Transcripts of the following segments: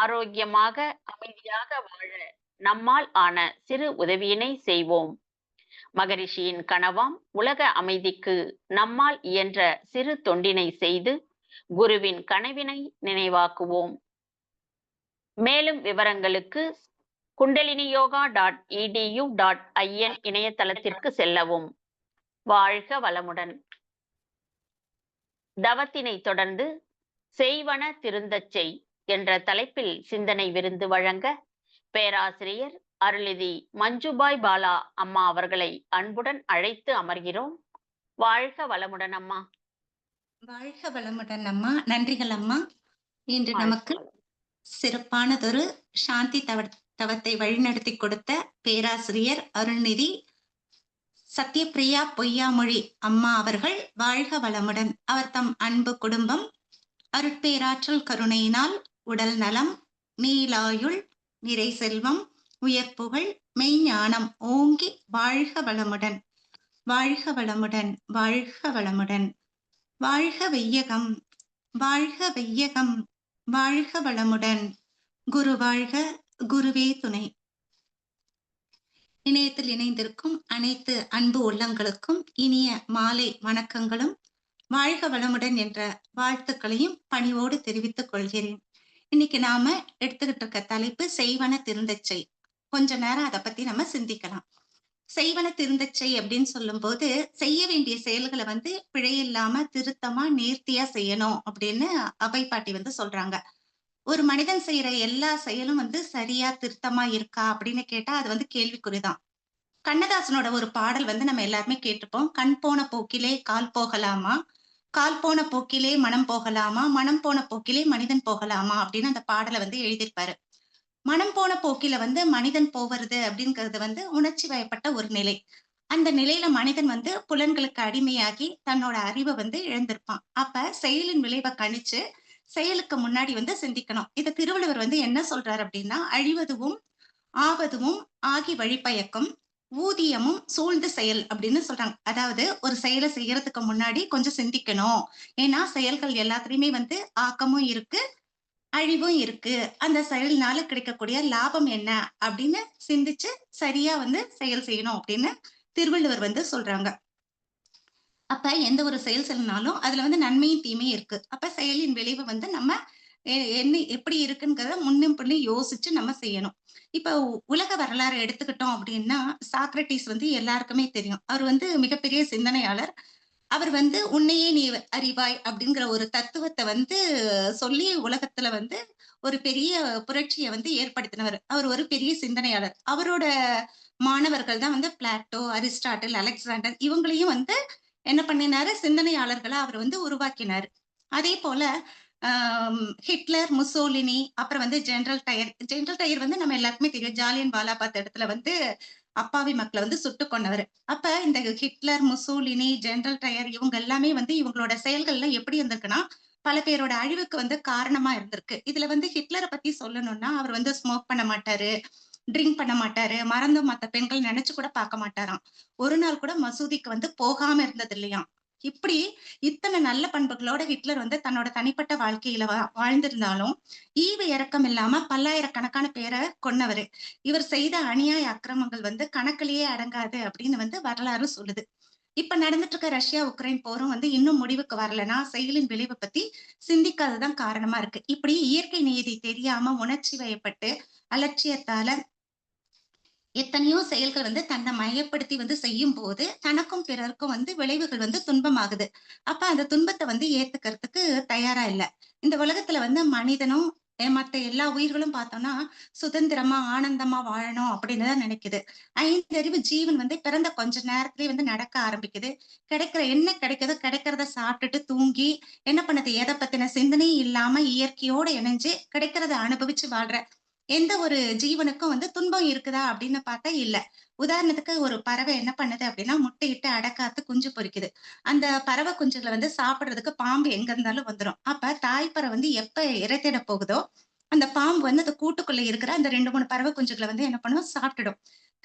ஆரோக்கியமாக, அமைதியாக வாழ நம்மால் ஆன சிறு உதவியினை செய்வோம். மகரிஷியின் கனவாம் உலக அமைதிக்கு நம்மால் இயன்ற சிறு தொண்டினை செய்து குருவின் கனவினை நினைவாக்குவோம். மேலும் விவரங்களுக்கு kundaliniyoga.edu.in இணையதளத்திற்கு செல்லவும். வாழ்க வளமுடன். தவத்தினை தொடர்ந்து செய்வன திருந்தச் செய் என்ற தலைப்பில் சிந்தனை விருந்து வழங்க பேராசிரியர் அருள்நிதி மஞ்சுபாய் பாலா அம்மா அவர்களை அன்புடன் அழைத்து அமர்கிறோம். வாழ்க வளமுடன் அம்மா. வாழ்க வளமுடன் அம்மா. நன்றிகள் அம்மா. இன்று நமக்கு சிறப்பானதொரு சாந்தி தவத்தை வழிநடத்தி கொடுத்த பேராசிரியர் அருள்நிதி சத்யபிரியா பொய்யாமொழி அம்மா அவர்கள் வாழ்க வளமுடன். அவர் தம் அன்பு குடும்பம் அருட்பேராற்றல் கருணையினால் உடல் நலம், நீலாயுள், நிறை செல்வம், உயர்ப்புகள், மெய்ஞானம் ஓங்கி வாழ்க வளமுடன், வாழ்க வளமுடன், வாழ்க வளமுடன். வாழ்க வையகம், வாழ்க வையகம், வாழ்க வளமுடன். குரு வாழ்க, குருவே துணை. இணையத்தில் இணைந்திருக்கும் அனைத்து அன்பு உள்ளங்களுக்கும் இனிய மாலை வணக்கங்களும் வாழ்க வளமுடன் என்ற வாழ்த்துக்களையும் பணிவோடு தெரிவித்துக் கொள்கிறேன். இன்னைக்கு நாம எடுத்துக்கிட்டு இருக்க தலைப்பு செய்வன திருந்தச் செய். கொஞ்ச நேரம் அதை பத்தி நம்ம சிந்திக்கலாம். செய்வன திருந்தச் செய் அப்படின்னு சொல்லும் போது செய்ய வேண்டிய செயல்களை பிழையில்லாம திருத்தமா நேர்த்தியா செய்யணும் அப்படின்னு அவை பாட்டி சொல்றாங்க. ஒரு மனிதன் செய்யற எல்லா செயலும் சரியா திருத்தமா இருக்கா அப்படின்னு கேட்டா அது கேள்விக்குறிதான். கண்ணதாசனோட ஒரு பாடல் நம்ம எல்லாருமே கேட்டிருப்போம். கண் போன போக்கிலே கால் போகலாமா, கால் போன போக்கிலே மனம் போகலாமா, மனம் போன போக்கிலே மனிதன் போகலாமா அப்படின்னு அந்த பாடலை எழுதியிருப்பாரு. மனம் போன போக்கில மனிதன் போவது அப்படிங்கிறது உணர்ச்சி வயப்பட்ட ஒரு நிலை. அந்த நிலையில மனிதன் புலன்களுக்கு அடிமையாகி தன்னோட அறிவை இழந்திருப்பான். அப்ப செயலின் விளைவை கணிச்சு செயலுக்கு முன்னாடி சிந்திக்கணும். இத திருவள்ளுவர் என்ன சொல்றாரு அப்படின்னா, அழிவதுவும் ஆவதுவும் ஆகி வழிபயக்கும் ஊதியமும் சூழ்ந்து செயல் அப்படின்னு சொல்றாங்க. அதாவது ஒரு செயலை செய்யறதுக்கு முன்னாடி கொஞ்சம் சிந்திக்கணும். ஏன்னா செயல்கள் எல்லாத்துலயுமே ஆக்கமும் இருக்கு, அழிவும் இருக்கு. அந்த செயல்னால கிடைக்கக்கூடிய லாபம் என்ன அப்படின்னு சிந்திச்சு சரியா செயல் செய்யணும் அப்படின்னு திருவள்ளுவர் சொல்றாங்க. அப்ப எந்த ஒரு செயல் செய்யனாலும் அதுல நன்மையும் தீமையும் இருக்கு. அப்ப செயலின் விளைவு நம்ம என்ன எப்படி இருக்குங்கிறத முன்னும் பின்னும் யோசிச்சு நம்ம செய்யணும். இப்ப உலக வரலாறு எடுத்துக்கிட்டோம் அப்படின்னா, சாக்ரட்டிஸ் எல்லாருக்குமே தெரியும். அவர் மிகப்பெரிய சிந்தனையாளர். அவர் உன்னையே நீ அறிவாய் அப்படிங்கிற ஒரு தத்துவத்தை சொல்லி உலகத்துல ஒரு பெரிய புரட்சியை ஏற்படுத்தினவர். அவர் ஒரு பெரிய சிந்தனையாளர். அவரோட மாணவர்கள் தான் பிளாட்டோ, அரிஸ்டாட்டில், அலெக்சாண்டர் இவங்களையும் என்ன பண்ணினாரு, சிந்தனையாளர்களை அவர் உருவாக்கினார். அதே போல ஹிட்லர், முசோலினி, அப்புறம் ஜெனரல் டயர். ஜெனரல் டயர் நம்ம எல்லாருக்குமே தெரியும். ஜாலியன் வாலாபாத் இடத்துல அப்பாவி மக்களை சுட்டு கொண்டவர். அப்ப இந்த ஹிட்லர், முசோலினி, ஜெனரல் டயர் இவங்க எல்லாமே இவங்களோட செயல்கள்லாம் எப்படி இருந்திருக்குன்னா, பல பேரோட அழிவுக்கு காரணமா இருந்திருக்கு. இதுல ஹிட்லரை பத்தி சொல்லணும்னா, அவர் ஸ்மோக் பண்ண மாட்டாரு, ட்ரிங்க் பண்ண மாட்டாரு, மறந்தும் மத்த பெண்கள் நினைச்சு கூட பார்க்க மாட்டாராம். ஒரு நாள் கூட மசூதிக்கு போகாம இருந்தது இல்லையாம். இப்படி இத்தனை நல்ல பண்புகளோட ஹிட்லர் தன்னோட தனிப்பட்ட வாழ்க்கையில வாழ்ந்திருந்தாலும் ஈவு இறக்கம் இல்லாம பல்லாயிரக்கணக்கான பேரை கொன்னவரு. இவர் செய்த அநியாய அக்கிரமங்கள் கணக்கிலேயே அடங்காது அப்படின்னு வரலாறு சொல்லுது. இப்ப நடந்துட்டு இருக்க ரஷ்யா உக்ரைன் போரும் இன்னும் முடிவுக்கு வரலன்னா செயலின் விளைவை பத்தி சிந்திக்காததான் காரணமா இருக்கு. இப்படி இயற்கை நீதி தெரியாம உணர்ச்சி வயப்பட்டு அலட்சியத்தால எத்தனையோ செயல்கள் தன்னை மையப்படுத்தி செய்யும் போது தனக்கும் பிறருக்கும் விளைவுகள் துன்பமாகுது. அப்ப அந்த துன்பத்தை ஏத்துக்கிறதுக்கு தயாரா இல்ல. இந்த உலகத்துல மனிதனும் மத்த எல்லா உயிர்களும் பார்த்தோம்னா சுதந்திரமா ஆனந்தமா வாழணும் அப்படின்னு தான் நினைக்குது. 5 அறிவு ஜீவன் பிறந்த கொஞ்ச நேரத்திலேயே நடக்க ஆரம்பிக்குது. என்ன கிடைக்குதோ கிடைக்கிறத சாப்பிட்டுட்டு தூங்கி என்ன பண்ணுது, எதை பத்தின சிந்தனையும் இல்லாம இயற்கையோட இணைஞ்சு கிடைக்கிறத அனுபவிச்சு வாழ்ற எந்த ஒரு ஜீவனுக்கும் துன்பம் இருக்குதா அப்படின்னு பார்த்தா இல்ல. உதாரணத்துக்கு ஒரு பறவை என்ன பண்ணுது அப்படின்னா, முட்டையிட்டு அடக்காத்து குஞ்சு பொரிக்குது. அந்த பறவை குஞ்சுகளை சாப்பிடுறதுக்கு பாம்பு எங்க இருந்தாலும் வந்துரும். அப்ப தாய்ப்பறவை எப்ப இரை தேட போகுதோ அந்த பாம்பு அந்த கூட்டுக்குள்ள இருக்கிற அந்த 2, 3 பறவை குஞ்சுகளை என்ன பண்ணும், சாப்பிட்டுடும்.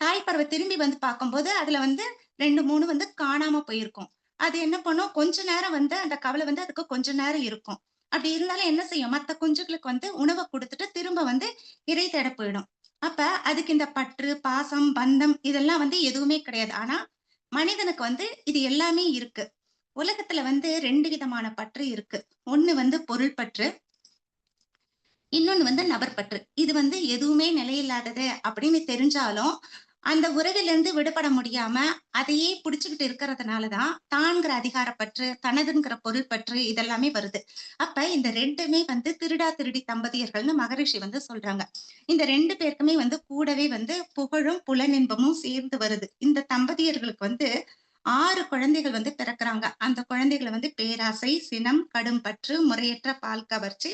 தாய்ப்பறவை திரும்பி பார்க்கும்போது அதுல 2, 3 காணாம போயிருக்கும். அது என்ன பண்ணும், கொஞ்ச நேரம் அந்த கவலை அதுக்கு கொஞ்ச நேரம் இருக்கும். அப்படி இருந்தாலும் என்ன செய்யும்? மத்த குஞ்சுகளுக்கு வந்து உணவ குடுத்துட்டு திரும்ப வந்து இரை தேட போயிடும். அப்ப அதுக்கு இந்த பற்று, பாசம், பந்தம் இதெல்லாம் வந்து எதுவுமே கிடையாது. ஆனா, மனிதனுக்கு வந்து இது எல்லாமே இருக்கு. உலகத்துல வந்து 2 விதமான பற்று இருக்கு. ஒண்ணு வந்து பொருள் பற்று, இன்னொன்னு வந்து நபர் பற்று. இது வந்து எதுவுமே நிலையில்லாதது அப்படின்னு தெரிஞ்சாலும், அந்த உறவிலிருந்து விடுபட முடியாம, அதையே புடிச்சுக்கிட்டு இருக்கிறதுனால தான், தான்ங்கிற அதிகாரப்பற்று, தனதுங்கிற பொருள் பற்று இதெல்லாமே வருது. அப்ப இந்த 2மே வந்து திருடா திருடி தம்பதியர்கள்னு மகரிஷி வந்து சொல்றாங்க. இந்த 2 பேருக்குமே வந்து கூடவே வந்து புகழும், புலனின்பமும் சேர்ந்து வருது. இந்த தம்பதியர்களுக்கு வந்து 6 குழந்தைகள் வந்து பிறக்குறாங்க. அந்த குழந்தைகள வந்து பேராசை, சினம், கடும் பற்று, முறையற்ற பால் கவர்ச்சி,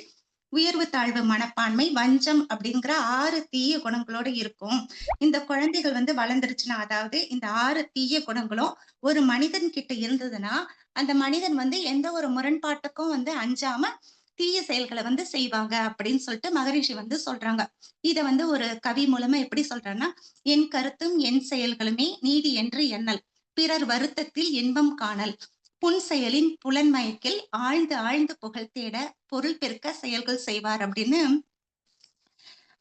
உயர்வு தாழ்வு மனப்பான்மை, வஞ்சம் அப்படிங்கிற 6 தீய குணங்களோட இருக்கும். இந்த குழந்தைகள் வந்து வளர்ந்துருச்சுன்னா, அதாவது இந்த 6 தீய குணங்களும் ஒரு மனிதன் கிட்ட இருந்ததுன்னா, அந்த மனிதன் வந்து எந்த ஒரு முரண்பாட்டுக்கும் வந்து அஞ்சாம தீய செயல்கள வந்து செய்வாங்க அப்படின்னு சொல்லிட்டு மகரிஷி வந்து சொல்றாங்க. இத வந்து ஒரு கவி மூலமா எப்படி சொல்றாருன்னா, "என் கருத்தும் என் செயல்களுமே நீதி என்று எண்ணல். பிறர் வருத்தத்தில் இன்பம் காணல். புன்செயலின் புலன்மயக்கில் ஆழ்ந்து ஆழ்ந்து புகழ் தேட பொருள் பெருக்க செயல்கள் செய்வார்" அப்படின்னு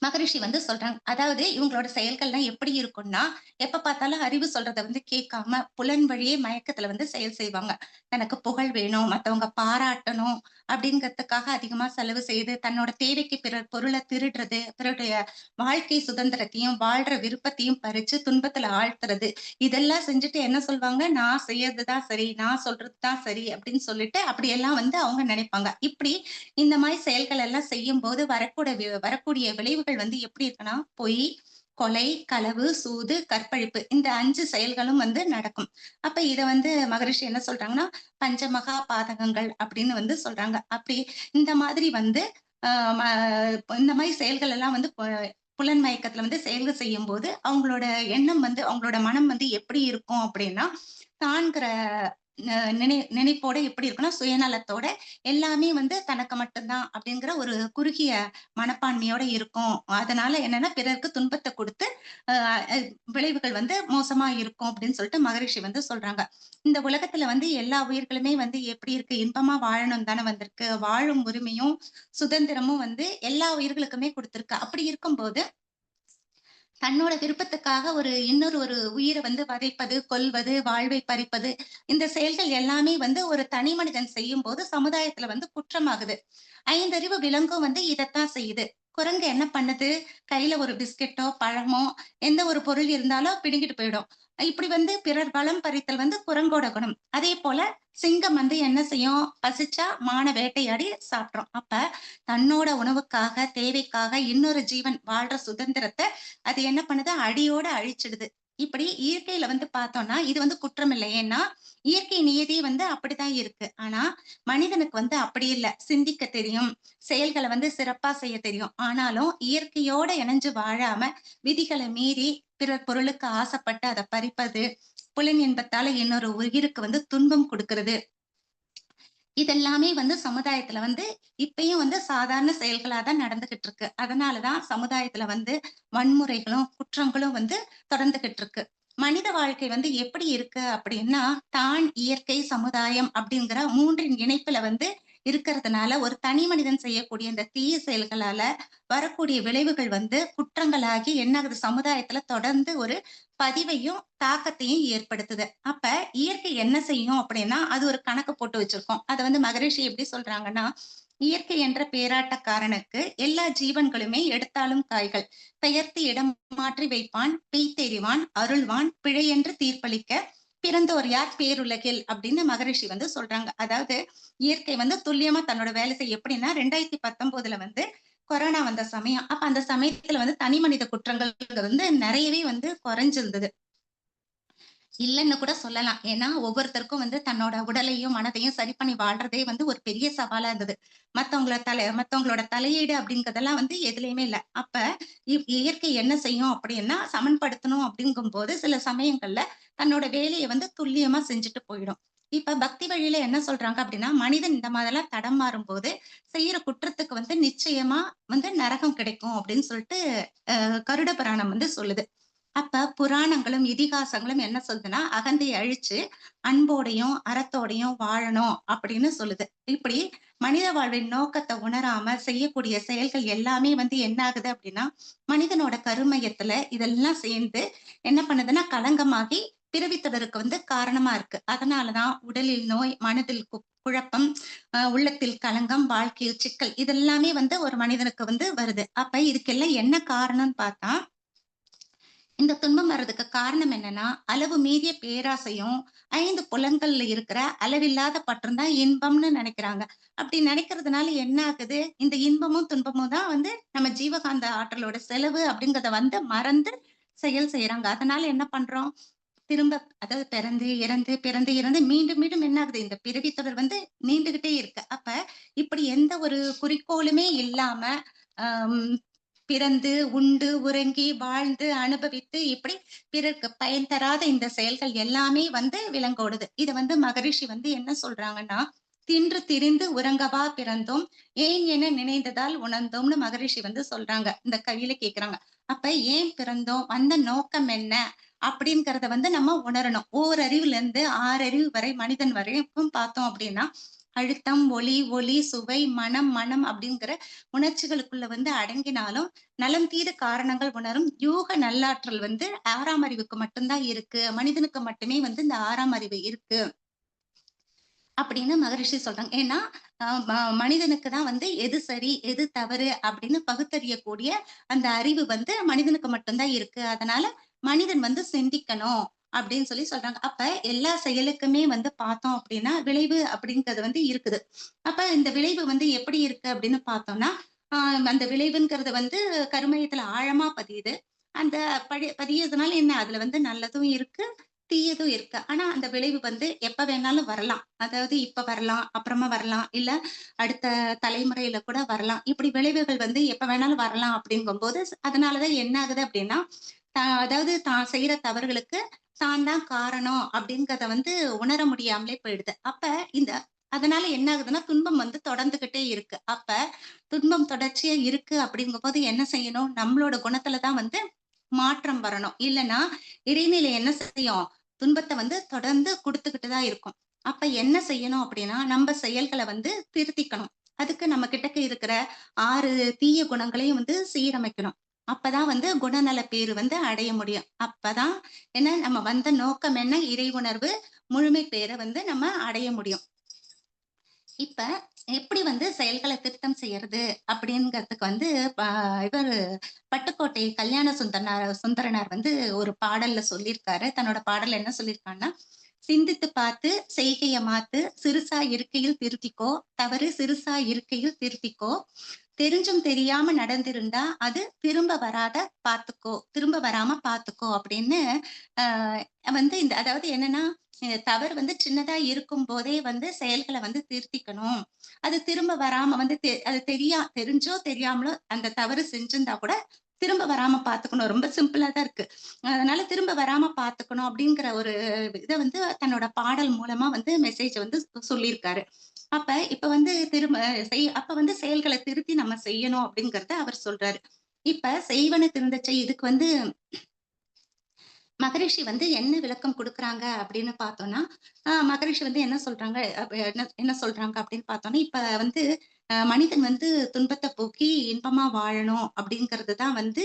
மகரிஷி வந்து சொல்றாங்க. அதாவது இவங்களோட செயல்கள்லாம் எப்படி இருக்கும்னா, எப்ப பார்த்தாலும் அறிவு சொல்றத வந்து கேட்காம, புலன் வழியே மயக்கத்துல வந்து செயல் செய்வாங்க. தனக்கு புகழ் வேணும், மத்தவங்க பாராட்டணும் அப்படிங்கிறதுக்காக அதிகமா செலவு செய்து, தன்னோட தேவைக்கு பிறர் பொருள திருடுறது, பிறருடைய வாழ்க்கை சுதந்திரத்தையும், வாழ்ற விருப்பத்தையும் பறிச்சு துன்பத்துல ஆழ்த்துறது. இதெல்லாம் செஞ்சுட்டு என்ன சொல்வாங்க, "நான் செய்யறது தான் சரி, நான் சொல்றது தான் சரி" அப்படின்னு சொல்லிட்டு அப்படியெல்லாம் வந்து அவங்க நினைப்பாங்க. இப்படி இந்த மாரி செயல்கள் எல்லாம் செய்யும்போது வரக்கூடிய விளைவுகள் வந்து எப்படி இருக்குன்னா, பொய், கொலை, களவு, சூது, கற்பழிப்பு இந்த 5 செயல்களும் வந்து நடக்கும். அப்ப இத வந்து மகரிஷி என்ன சொல்றாங்கன்னா, பஞ்சமகா பாதகங்கள் அப்படின்னு வந்து சொல்றாங்க. அப்படி இந்த மாதிரி வந்து அ ம இந்த மாரி செயல்கள் எல்லாம் வந்து புலன் மயக்கத்துல வந்து செயல்கள் செய்யும்போது, அவங்களோட எண்ணம் வந்து அவங்களோட மனம் வந்து எப்படி இருக்கும் அப்படின்னா, தான்கிற நினைப்போட எப்படி இருக்குன்னா, சுயநலத்தோட எல்லாமே வந்து தனக்கு மட்டும் தான் அப்படிங்கிற ஒரு குறுகிய மனப்பான்மையோட இருக்கும். அதனால என்னன்னா, பிறருக்கு துன்பத்த குடுத்து, அ அ விளைவுகள் வந்து மோசமா இருக்கும் அப்படின்னு சொல்லிட்டு மகரிஷி வந்து சொல்றாங்க. இந்த உலகத்துல வந்து எல்லா உயிர்களுமே வந்து எப்படி இருக்கு? இன்பமா வாழணும்னு தானே வந்திருக்கு. வாழும் உரிமையும், சுதந்திரமும் வந்து எல்லா உயிர்களுக்குமே குடுத்திருக்கு. அப்படி இருக்கும்போது தன்னோட விருப்பத்துக்காக இன்னொரு உயிர வந்து வதைப்பது, கொல்வது, வாழ்வை பறிப்பது, இந்த செயல்கள் எல்லாமே வந்து ஒரு தனி மனிதன் செய்யும்போது சமுதாயத்துல வந்து குற்றமாகுது. ஐந்தறிவு விலங்கும் வந்து இதத்தான் செய்யுது. குரங்கு என்ன பண்ணுது? கையில ஒரு பிஸ்கட்டோ, பழமோ, எந்த ஒரு பொருள் இருந்தாலும் பிடுங்கிட்டு போயிடும். இப்படி வந்து பிறர் வளம் பறித்தல் வந்து குரங்கோட குணம். அதேபோல சிங்கம் வந்து என்ன செய்யும்? பசிச்சா மான வேட்டையாடி சாப்பிட்ரும். அப்ப தன்னோட உணவுக்காக, தேவைக்காக இன்னொரு ஜீவன் வாழ்ற சுதந்திரத்த அது என்ன பண்ணுது? அடியோட அழிச்சிடுது. இப்படி இயற்கையில வந்து பார்த்தோம்னா, இது வந்து குற்றம் இல்ல. ஏன்னா, இயற்கை நியதி வந்து அப்படித்தான் இருக்கு. ஆனா, மனிதனுக்கு வந்து அப்படி இல்ல. சிந்திக்க தெரியும். செயல்கள வந்து சிறப்பா செய்ய தெரியும். ஆனாலும் இயற்கையோட இணைஞ்சு வாழாம, விதிகள மீறி பிறர் பொருளுக்கு ஆசைப்பட்டு அத பறிப்பது, புலன் இன்பத்தால இன்னொரு உயிருக்கு வந்து துன்பம் குடுக்கிறது. இதெல்லாமே வந்து சமுதாயத்துல வந்து இப்பயும் வந்து சாதாரண செயல்களா தான் நடந்துகிட்டு இருக்கு. அதனால தான் சமுதாயத்துல வந்து வன்முறைகளும், குற்றங்களும் வந்து தொடர்ந்துகிட்டு இருக்கு. மனித வாழ்க்கை வந்து எப்படி இருக்கு அப்படின்னா, தான், இயற்கை, சமுதாயம் அப்படிங்கிற 3ன் இணைப்புல வந்து இருக்கிறதுனால, ஒரு தனி மனிதன் செய்யக்கூடிய இந்த தீய செயல்களால வரக்கூடிய விளைவுகள் வந்து குற்றங்களாகி என்ன ஆகுது? சமுதாயத்துல தொடர்ந்து ஒரு பதிவையும், தாக்கத்தையும் ஏற்படுத்துது. அப்ப இயற்கை என்ன செய்யும் அப்படின்னா, அது ஒரு கணக்கு போட்டு வச்சிருக்கும். அத வந்து மகரிஷி எப்படி சொல்றாங்கன்னா, "இயற்கை என்ற பேராட்டக்காரனுக்கு எல்லா ஜீவன்களுமே எடுத்தாலும் காய்கள். பெயர்த்து இடம் மாற்றி வைப்பான், பெய்தெறிவான், அருள்வான், பிழையென்று தீர்ப்பளிக்க பிறந்தோர் யார் பேருலகில்" அப்படின்னு மகரிஷி வந்து சொல்றாங்க. அதாவது இயற்கை வந்து துல்லியமா தன்னோட வேலை செய்யும். எப்படின்னா 2019ல வந்து கொரோனா வந்த சமயம். அப்ப அந்த சமயத்துல வந்து தனி மனித குற்றங்கள் வந்து நெறையவே வந்து குறைஞ்சிருந்தது. இல்லன்னு கூட சொல்லலாம். ஏன்னா, ஒவ்வொருத்தருக்கும் வந்து தன்னோட உடலையும், மனதையும் சரி பண்ணி வாழ்றதே வந்து ஒரு பெரிய சவாலா இருந்தது. மத்தவங்களோட தலையீடு அப்படிங்கிறதெல்லாம் வந்து எதுலயுமே இல்ல. அப்ப இயற்கை என்ன செய்யும் அப்படின்னா, சமன்படுத்தணும் அப்படிங்கும்போது சில சமயங்கள்ல தன்னோட வேலைய வந்து துல்லியமா செஞ்சுட்டு போயிடும். இப்ப பக்தி வழியில என்ன சொல்றாங்க அப்படின்னா, மனிதன் இந்த மாதிரிலாம் தடமாறும்போது, செய்யற குற்றத்துக்கு வந்து நிச்சயமா வந்து நரகம் கிடைக்கும் அப்படின்னு சொல்லிட்டு கருட புராணம் வந்து சொல்லுது. அப்ப புராணங்களும், இதிகாசங்களும் என்ன சொல்லுதுன்னா, அகந்தைய அழிச்சு அன்போடையும், அறத்தோடையும் வாழணும் அப்படின்னு சொல்லுது. இப்படி மனித வாழ்வின் நோக்கத்த உணராம செய்யக்கூடிய செயல்கள் எல்லாமே வந்து என்ன ஆகுது அப்படின்னா, மனிதனோட கருமையத்துல இதெல்லாம் சேர்ந்து என்ன பண்ணுதுன்னா, களங்கமாகி பிறவித் தொடருக்கு வந்து காரணமா இருக்கு. அதனால தான் உடலில் நோய், மனதில் குழப்பம், உள்ளத்தில் களங்கம், வாழ்க்கையில் சிக்கல் இதெல்லாமே வந்து ஒரு மனிதனுக்கு வந்து வருது. அப்ப இதுக்கெல்லாம் என்ன காரணம்னு பார்த்தா, இந்த துன்பம் வர்றதுக்கு காரணம் என்னன்னா, அளவு மீறிய பேராசையும், 5 புலன்கள்ல இருக்கிற அளவில்லாத பற்றும் தான் இன்பம்னு நெனைக்கிறாங்க. அப்படி நெனைக்கிறதுனால என்ன ஆகுது? இந்த இன்பமும், துன்பமும் தான் வந்து நம்ம ஜீவகாந்த ஆற்றலோட செலவு அப்படிங்கிறத வந்து மறந்து செயல் செய்றாங்க. அதனால என்ன பண்றோம்? திரும்ப அதாவது பிறந்து, இறந்து, பிறந்து, இறந்து மீண்டும், மீண்டும் என்ன ஆகுது? இந்த பிறவி தொடர் வந்து நீண்டுகிட்டே இருக்கு. அப்ப இப்படி எந்த ஒரு குறிக்கோளுமே இல்லாம, அம் பிறந்து, உண்டு, உறங்கி, வாழ்ந்து, அனுபவித்து இப்படி பிறருக்கு பயன் தராத இந்த செயல்கள் எல்லாமே வந்து விலங்கோடுது. இத வந்து மகரிஷி வந்து என்ன சொல்றாங்கன்னா, "தின்று திரிந்து உறங்கவா பிறந்தோம், ஏன் என நினைந்ததால் உணர்ந்தோம்னு" மகரிஷி வந்து சொல்றாங்க. இந்த கவியில கேட்கிறாங்க. அப்ப ஏன் பிறந்தோம்? வந்த நோக்கம் என்ன? அப்படிங்கிறத வந்து நம்ம உணரணும். ஓரறிவுலருந்து ஆறறிவு வரை மனிதன் வரைக்கும் பார்த்தோம் அப்படின்னா, அழுத்தம், ஒளி, ஒலி, சுவை, மனம், மனம் அப்படிங்கிற உணர்ச்சிகளுக்குள்ள வந்து அடங்கினாலும், நலம் தீர காரணங்கள் உணரும் யூக நல்லாற்றல் வந்து 6ஆம் அறிவுக்கு மட்டும் தான் இருக்கு. மனிதனுக்கு மட்டுமே வந்து இந்த 6ஆம் அறிவு இருக்கு. அப்படின்னு மகரிஷி சொல்றாங்க. ஏன்னா, அ ம மனிதனுக்கு தான் வந்து எது சரி, எது தவறு அப்படின்னு பகுத்தறியக்கூடிய அந்த அறிவு வந்து மனிதனுக்கு மட்டும் தான் இருக்கு. அதனால மனிதன் வந்து சிந்திக்கணும் அப்படின்னு சொல்லி சொல்றாங்க. அப்ப எல்லா செயலுக்குமே வந்து பார்த்தோம் அப்படின்னா, விளைவு அப்படிங்கிறது வந்து இருக்குது. அப்ப இந்த விளைவு வந்து எப்படி இருக்கு அப்படின்னு பார்த்தோம்னா, அ அந்த விளைவுங்கிறது வந்து கருமையத்துல ஆழமா பதியுது. அந்த பதியறதுனால என்ன? அதுல வந்து நல்லதும் இருக்கு, தீயதும் இருக்கு. ஆனா, அந்த விளைவு வந்து எப்ப வேணாலும் வரலாம். அதாவது இப்ப வரலாம், அப்புறமா வரலாம், இல்ல அடுத்த தலைமுறையில கூட வரலாம். இப்படி விளைவுகள் வந்து எப்ப வேணாலும் வரலாம் அப்படிங்கும்போது, அதனால தான் என்ன ஆகுது அப்படின்னா, அதாவது தான் செய்ற தவறுகளுக்கு தான் தான் காரணம் அப்படிங்கிறத வந்து உணர முடியாமலே போயிடுது. அப்ப இந்த அதனால என்ன ஆகுதுன்னா, துன்பம் வந்து தொடர்ந்துகிட்டே இருக்கு. அப்ப துன்பம் தொடர்ச்சியா இருக்கு அப்படிங்கும்போது என்ன செய்யணும்? நம்மளோட குணத்துல தான் வந்து மாற்றம் வரணும். இல்லன்னா, இறைநிலை என்ன செய்யும்? துன்பத்த வந்து தொடர்ந்து குடுத்துக்கிட்டு தான் இருக்கும். அப்ப என்ன செய்யணும் அப்படின்னா, நம்ப செயல்கள வந்து திருத்திக்கணும். அதுக்கு நம்ம கிட்டக்க இருக்கிற 6 தீய குணங்களையும் வந்து சீரமைக்கணும். அப்பதான் வந்து குணநல பேறு வந்து அடைய முடியும். அப்பதான் என்ன நம்ம வந்த நோக்கம் என்ன? இறை உணர்வு, முழுமை பேற வந்து நம்ம அடைய முடியும். இப்ப எப்படி வந்து செயல்கள திருத்தம் செய்யறது? அப்படிங்கிறதுக்கு வந்து ப இவரு பட்டுக்கோட்டை கல்யாண சுந்தரனார் வந்து ஒரு பாடல்ல சொல்லியிருக்காரு. தன்னோட பாடல்ல என்ன சொல்லியிருக்காருன்னா, "சிந்தித்துப் பார்த்து செய்கைய மாத்து, சிறுசா இருக்கையில் திருத்திக்கோ, தவறு சிறுசா இருக்கையில் திருத்திக்கோ, தெரிஞ்சும் தெரியாம நடந்திருந்தா, அது திரும்ப வராத பார்த்துக்கோ, திரும்ப வராம பார்த்துக்கோ" அப்படின்னு அ வந்து இந்த அதாவது என்னன்னா, தவறு வந்து சின்னதா இருக்கும்போதே வந்து செயல்கள வந்து திருத்திக்கணும். அது திரும்ப வராம வந்து அது தெரிஞ்சோ தெரியாமலோ அந்த தவறு செஞ்சிருந்தா கூட திரும்ப வராம பார்த்துக்கணும். ரொம்ப சிம்பிளா தான் இருக்கு. அதனால திரும்ப வராம பார்த்துக்கணும் அப்படிங்கிற ஒரு இத வந்து தன்னோட பாடல் மூலமா வந்து மெசேஜ் வந்து சொல்லியிருக்காரு. அப்ப இப்ப வந்து திரும்ப அப்ப வந்து செயல்கள திருத்தி நம்ம செய்யணும் அப்படிங்கிறத அவர் சொல்றாரு. இப்ப செய்வன திருந்தச் செய் இதுக்கு வந்து மகரிஷி வந்து என்ன விளக்கம் குடுக்குறாங்க அப்படின்னு பார்த்தோம்னா, மகரிஷி வந்து என்ன சொல்றாங்க என்ன என்ன சொல்றாங்க அப்படின்னு பார்த்தோம்னா, இப்ப வந்து மனிதன் வந்து துன்பத்த போக்கி இன்பமா வாழணும் அப்படிங்கிறது தான் வந்து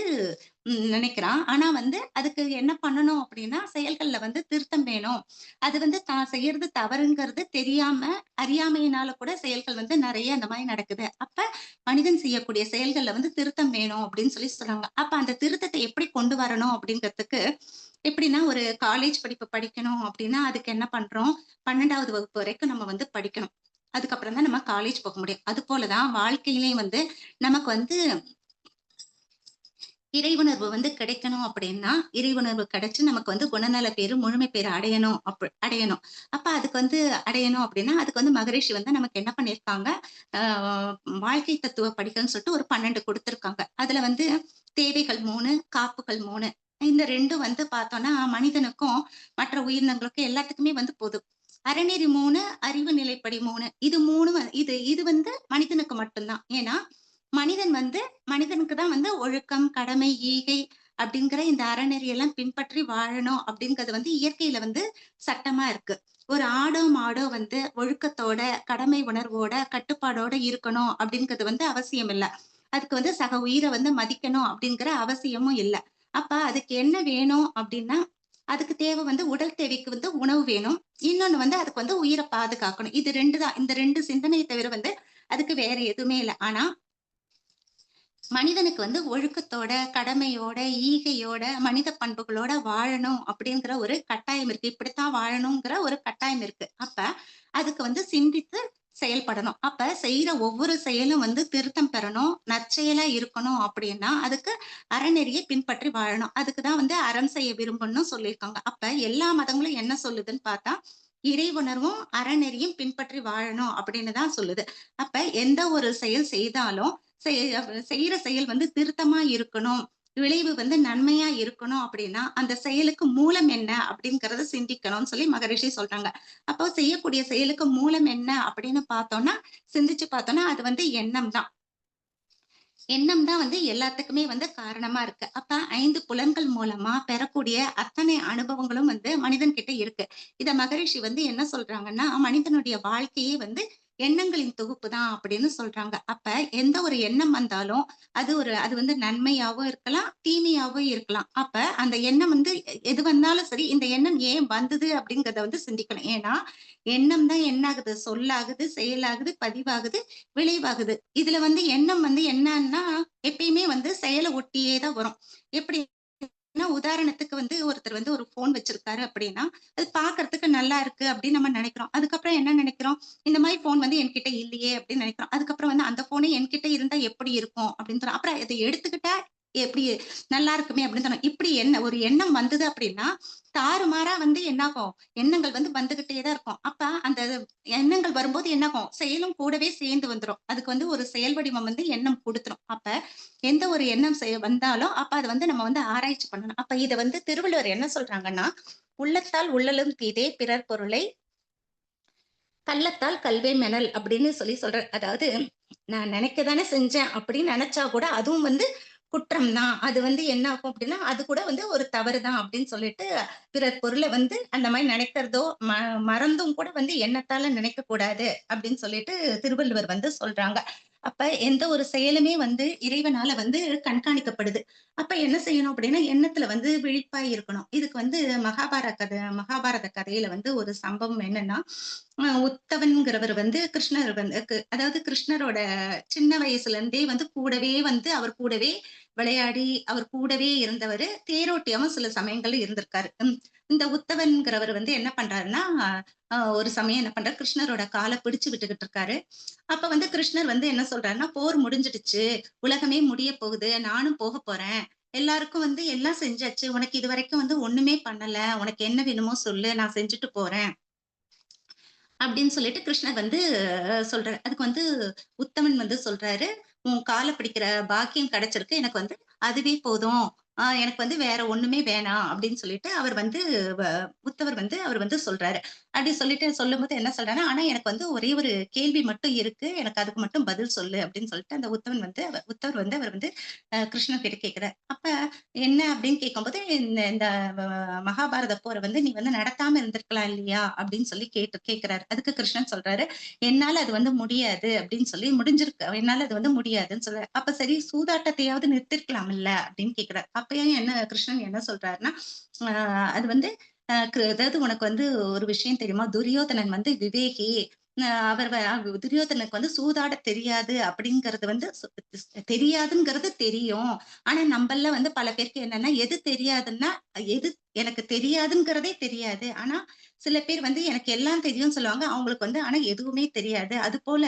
நினைக்கிறான். ஆனா வந்து அதுக்கு என்ன பண்ணணும் அப்படின்னா, செயல்கள்ல வந்து திருத்தம் வேணும். அது வந்து தான் செய்யறது தவறுங்கிறது தெரியாம, அறியாமையினால கூட செயல்கள் வந்து நெறைய அந்த மாரி நடக்குது. அப்ப மனிதன் செய்யக்கூடிய செயல்கள்ல வந்து திருத்தம் வேணும் அப்படின்னு சொல்லி சொல்றாங்க. அப்ப அந்த திருத்தத்த எப்படி கொண்டு வரணும் அப்படிங்கிறதுக்கு எப்படின்னா, ஒரு காலேஜ் படிப்பு படிக்கணும் அப்படின்னா, அதுக்கு என்ன பண்றோம்? 12வது வகுப்பு வரைக்கும் நம்ம வந்து படிக்கணும். அதுக்கப்புறம் தான் நம்ம காலேஜ் போக முடியும். அதுபோல தான் வாழ்க்கையிலயும் வந்து நமக்கு வந்து இறை உணர்வு வந்து கிடைக்கணும் அப்படின்னா, இறை உணர்வு கிடைச்சு நமக்கு வந்து குணநல பேறு, முழுமை பேறு அடையணும் அடையணும். அப்ப அதுக்கு வந்து அடையணும் அப்படின்னா, அதுக்கு வந்து மகரிஷி வந்து நமக்கு என்ன பண்ணியிருக்காங்க, ஆ வாழ்க்கை தத்துவ படிகள்னு சொல்லிட்டு ஒரு 12 குடுத்திருக்காங்க. அதுல வந்து தேவைகள் 3, காப்புகள் 3. இந்த 2ம் வந்து பார்த்தோம்னா, மனிதனுக்கும், மற்ற உயிரினங்களுக்கும் எல்லாத்துக்குமே வந்து பொது. அறநெறி 3, அறிவு நிலைப்படி 3. இது 3 இது வந்து மனிதனுக்கு மட்டும் தான். ஏன்னா, மனிதன் வந்து மனிதனுக்கு தான் வந்து ஒழுக்கம், கடமை, ஈகை, அப்படிங்கிற இந்த அறநெறியெல்லாம் பின்பற்றி வாழணும் அப்படிங்கிறது வந்து இயற்கையில வந்து சட்டமா இருக்கு. ஒரு ஆடோ, மாடோ வந்து ஒழுக்கத்தோட, கடமை உணர்வோட, கட்டுப்பாடோட இருக்கணும் அப்படிங்கிறது வந்து அவசியம் இல்ல. அதுக்கு வந்து சக உயிர வந்து மதிக்கணும் அப்படிங்கிற அவசியமும் இல்ல. அப்ப அதுக்கு என்ன வேணும் அப்படின்னா, அதுக்கு தேவை வந்து உடல் தேவைக்கு வந்து உணவு வேணும். இன்னொன்னு வந்து அதுக்கு வந்து உயிர பாதுகாக்கணும். இது 2 தான். இந்த 2 சிந்தனைய தவிர வந்து அதுக்கு வேற எதுவுமே இல்ல. ஆனா மனிதனுக்கு வந்து ஒழுக்கத்தோட, கடமையோட, ஈகையோட, மனித பண்புகளோட வாழணும் அப்படிங்கிற ஒரு கட்டாயம் இருக்கு. இப்படித்தான் வாழணுங்கிற ஒரு கட்டாயம் இருக்கு. அப்ப அதுக்கு வந்து சிந்தித்து செயல்படணும். அப்ப செய்யற ஒவ்வொரு செயலும் வந்து திருத்தம் பெறணும், நற்செயலா இருக்கணும் அப்படின்னா, அதுக்கு அறநெறிய பின்பற்றி வாழணும். அதுக்கு தான் வந்து அறம் செய்ய விரும்பும்னு சொல்லியிருக்காங்க. அப்ப எல்லா மதங்களும் என்ன சொல்லுதுன்னு பார்த்தா, இறை உணர்வும், அறநெறியும் பின்பற்றி வாழணும் அப்படின்னு தான் சொல்லுது. அப்ப எந்த ஒரு செயல் செய்தாலும் செய்யற செயல் வந்து திருத்தமா இருக்கணும். விளைவு வந்து நன்மையா இருக்கணும் அப்படின்னா, அந்த செயலுக்கு மூலம் என்ன அப்படிங்கிறத சிந்திக்கணும்னு சொல்லி மகரிஷி சொல்றாங்க. அப்போ செய்யக்கூடிய செயலுக்கு மூலம் என்ன அப்படின்னு பார்த்தோம்னா, சிந்திச்சு பார்த்தோம்னா, அது வந்து எண்ணம் தான். எண்ணம் தான் வந்து எல்லாத்துக்குமே வந்து காரணமா இருக்கு. அப்ப 5 புலன்கள் மூலமா பெறக்கூடிய அத்தனை அனுபவங்களும் வந்து மனிதன் கிட்ட இருக்கு. இத மகரிஷி வந்து என்ன சொல்றாங்கன்னா, மனிதனுடைய வாழ்க்கையே வந்து எண்ணங்களின் தொகுப்பு தான் அப்படின்னு சொல்றாங்க. அப்ப எந்த ஒரு எண்ணம் வந்தாலும், அது வந்து நன்மையாவும் இருக்கலாம், தீமையாவும் இருக்கலாம். அப்ப அந்த எண்ணம் வந்து எது வந்தாலும் சரி, இந்த எண்ணம் ஏன் வந்தது அப்படிங்கிறத வந்து சிந்திக்கணும். ஏன்னா, எண்ணம் தான் என்ன ஆகுது? சொல்லாகுது, செயலாகுது, பதிவாகுது, விளைவாகுது. இதுல வந்து எண்ணம் வந்து என்னன்னா, எப்பயுமே வந்து செயல ஒட்டியே தான் வரும். எப்படின்னா, உதாரணத்துக்கு வந்து ஒருத்தர் வந்து ஒரு ஃபோன் வச்சிருக்காரு அப்படின்னா, அது பார்க்கறதுக்கு நல்லா இருக்கு அப்படின்னு நம்ம நெனைக்கிறோம். அதுக்கப்புறம் என்ன நெனைக்கிறோம்? இந்த மாரி ஃபோன் வந்து என்கிட்ட இல்லையே அப்படின்னு நெனைக்கிறோம். அதுக்கப்புறம் வந்து அந்த ஃபோனே என்கிட்ட இருந்தா எப்படி இருக்கும்? அப்படின்னு தோணும். அப்புறம் அத எடுத்துக்கிட்டா எப்படி நல்லா இருக்குமே அப்படின்னு தோணும். இப்படி ஒரு எண்ணம் வந்தது அப்படின்னா, தாறுமாறா வந்து என்னாகும்? எண்ணங்கள் வந்து வந்துகிட்டே தான் இருக்கும். அப்ப அந்த எண்ணங்கள் வரும்போது என்னாகும்? செயலும் கூடவே சேர்ந்து வந்துரும். அதுக்கு வந்து ஒரு செயல் வடிவம் வந்து எண்ணம் குடுத்துரும். அப்ப எந்த ஒரு எண்ணம் வந்தாலும், அப்ப அத வந்து நம்ம வந்து ஆராய்ச்சி பண்ணணும். அப்ப இத வந்து திருவள்ளுவர் என்ன சொல்றாங்கன்னா, "உள்ளத்தால் உள்ளலும் தீதே பிறர் பொருளை கள்ளத்தால் கல்வே மெனல்" அப்படின்னு சொல்லி சொல்றார். அதாவது நான் நினைக்க தானே செஞ்சேன் அப்படின்னு நினைச்சா கூட அதுவும் வந்து குற்றம் தான். அது வந்து என்ன ஆகும் அப்படின்னா, அது கூட வந்து ஒரு தவறு தான் அப்படின்னு சொல்லிட்டு, பிறர் பொருள வந்து அந்த மாரி நினைக்கிறதோ, மறந்தும் கூட வந்து எண்ணத்தால நினைக்கக் கூடாது அப்படின்னு சொல்லிட்டு திருவள்ளுவர் வந்து சொல்றாங்க. அப்ப எந்த ஒரு செயலுமே வந்து இறைவனால வந்து கண்காணிக்கப்படுது. அப்ப என்ன செய்யணும் அப்படின்னா, எண்ணத்துல வந்து விழிப்பாய் இருக்கணும். இதுக்கு வந்து மகாபாரத கதையில வந்து ஒரு சம்பவம் என்னன்னா, உத்தவன்கிறவர் வந்து கிருஷ்ணர் வந்து அதாவது கிருஷ்ணரோட சின்ன வயசுல இருந்தே வந்து கூடவே வந்து அவர் கூடவே விளையாடி, அவர் கூடவே இருந்தவரு. தேரோட்டியாவும் சில சமயங்கள்ல இருந்திருக்காரு. இந்த உத்தவன்கிறவர் வந்து என்ன பண்றாருன்னா, ஒரு சமயம் என்ன பண்றாரு, கிருஷ்ணரோட கால பிடிச்சு விட்டுக்கிட்டு இருக்காரு. அப்ப வந்து கிருஷ்ணர் வந்து என்ன சொல்றாருன்னா, "போர் முடிஞ்சிடுச்சு. உலகமே முடியப் போகுது. நானும் போகப் போறேன். எல்லாருக்கும் வந்து எல்லாம் செஞ்சாச்சு. உனக்கு இதுவரைக்கும் வந்து ஒண்ணுமே பண்ணல. உனக்கு என்ன வேணுமோ சொல்லு. நான் செஞ்சுட்டு போறேன்." அப்படின்னு சொல்லிட்டு கிருஷ்ணர் வந்து சொல்றாரு. அதுக்கு வந்து உத்தமன் வந்து சொல்றாரு, "உன் கால பிடிக்கிற பாக்கியம் கிடைச்சிருக்கு. எனக்கு வந்து அதுவே போதும். எனக்கு வந்து வேற ஒண்ணுமே வேணாம்." அப்படின்னு சொல்லிட்டு வ உத்தவர் வந்து அவர் வந்து சொல்றாரு. அப்படி சொல்லிட்டு சொல்லும்போது என்ன சொல்றாருன்னா, "ஆனா எனக்கு வந்து ஒரே ஒரு கேள்வி மட்டும் இருக்கு. எனக்கு அதுக்கு மட்டும் பதில் சொல்லு." அப்படின்னு சொல்லிட்டு அந்த உத்தவர் வந்து அவர் வந்து கிருஷ்ணர் கிட்ட கேட்கிறார். அப்ப என்ன அப்படின்னு கேட்கும்போது, "இந்த இந்த வ மகாபாரத போர வந்து நீ வந்து நடத்தாம இருந்திருக்கலாம் இல்லையா?" அப்படின்னு சொல்லி கேட்கிறாரு. அதுக்கு கிருஷ்ணன் சொல்றாரு, "என்னால அது வந்து முடியாது" அப்படின்னு சொல்லி முடிஞ்சிருக்கு. "என்னால அது வந்து முடியாதுன்னு" சொல்றாரு. அப்ப சரி சூதாட்டத்தையாவது நிறுத்திருக்கலாம்ல்ல அப்படின்னு கேட்கிறார். அப்பயும் கிருஷ்ணன் என்ன சொல்றாருன்னா, அ அது வந்து அதாவது உனக்கு வந்து ஒரு விஷயம் தெரியுமா? துரியோதனன் வந்து விவேகி. அ அவர் வ துரியோதனனுக்கு வந்து சூதாட தெரியாது அப்படிங்கிறது வந்து தெரியாதுங்கிறது தெரியும். ஆனா நம்பள்ல வந்து பல பேருக்கு என்னன்னா, எது தெரியாதுன்னா, எது எனக்கு தெரியாதுங்கிறதே தெரியாது. ஆனா, சில பேர் வந்து எனக்கு எல்லாம் தெரியும்னு சொல்லுவாங்க. அவங்களுக்கு வந்து ஆனா எதுவுமே தெரியாது. அதுபோல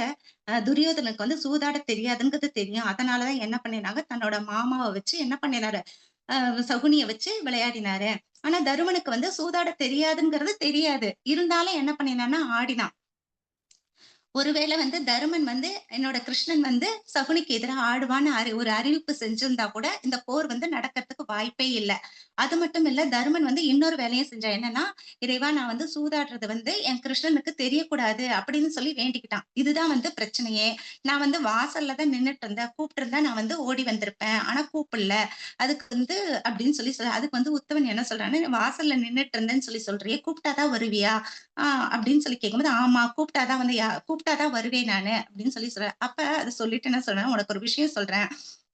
துரியோதனனுக்கு வந்து சூதாட தெரியாதுங்கிறது தெரியும். அதனால தான் என்ன பண்ணினாங்க, தன்னோட மாமாவ வச்சு என்ன பண்ணினாரு, அ சகுனிய வச்சு விளையாடினாரு. ஆனா தருமனுக்கு வந்து சூதாட தெரியாதுங்கிறது தெரியாது. இருந்தாலும் என்ன பண்ணினான்னா ஆடினான். ஒருவேளை வந்து தருமன் வந்து என்னோட கிருஷ்ணன் வந்து சகுனிக்கு எதிரா ஆடுவான்னு ஒரு அறிவிப்பு செஞ்சிருந்தா கூட இந்த போர் வந்து நடக்கிறதுக்கு வாய்ப்பே இல்ல. அது மட்டும் இல்ல, தருமன் வந்து இன்னொரு வேலையும் செஞ்சான். என்னன்னா, இறைவா நான் வந்து சூதாடுறது வந்து என் கிருஷ்ணனுக்கு தெரியக்கூடாது அப்படின்னு சொல்லி வேண்டிக்கிட்டான். இதுதான் வந்து பிரச்சனையே. நான் வந்து வாசல்ல தான் நின்னுட்டு இருந்தேன். கூப்பிட்டிருந்தா நான் வந்து ஓடி வந்திருப்பேன். ஆனா கூப்பிடல. அதுக்கு வந்து அப்படின்னு அதுக்கு வந்து உத்தவன் என்ன சொல்றான்னு, வாசல்ல நின்னுட்டு இருந்தேன்னு சொல்லி சொல்றியே, கூப்பிட்டா தான் வருவியா? ஆ அப்படின்னு சொல்லி கேட்கும்போது, ஆமா கூப்பிட்டா தான் வந்து கூப்பிட்டா தான் வருவேன் நானு அப்படின்னு சொல்லி சொல்றேன். அப்ப அத சொல்லிட்டு என்ன சொல்றேன், உனக்கு ஒரு விஷயம் சொல்றேன்.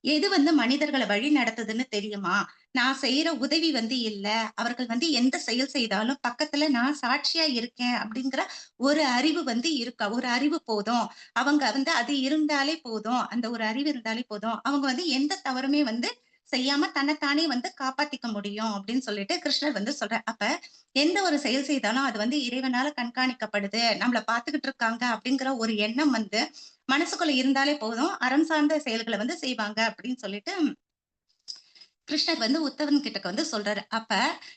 எது வந்து மனிதர்கள வழி நடத்துதுன்னு தெரியுமா? நான் செய்யற உதவி வந்து இல்ல. அவர்கள் வந்து எந்த செயல் செய்தாலும் பக்கத்துல நான் சாட்சியா இருக்கேன் அப்படிங்கிற ஒரு அறிவு வந்து இருக்கா. ஒரு அறிவு போதும். அவங்க வந்து அது இருந்தாலே போதும். அந்த ஒரு அறிவு இருந்தாலே போதும். அவங்க வந்து எந்த தவறுமே வந்து செய்யாம தன்னைத்தானே வந்து காப்பாத்திக்க முடியும் அப்படின்னு சொல்லிட்டு கிருஷ்ணர் வந்து சொல்றார். அப்ப எந்த ஒரு செயல் செய்தாலும் அது வந்து இறைவனால கண்காணிக்கப்படுது. நம்மள பார்த்துக்கிட்டு இருக்காங்க அப்படிங்கிற ஒரு எண்ணம் வந்து மனசுக்குள்ள இருந்தாலே போதும். அறம் சார்ந்த செயல்கள வந்து செய்வாங்க அப்படின்னு சொல்லிட்டு கிருஷ்ணர் வந்து உத்தவன் கிட்டக்க வந்து சொல்றாரு. அப்ப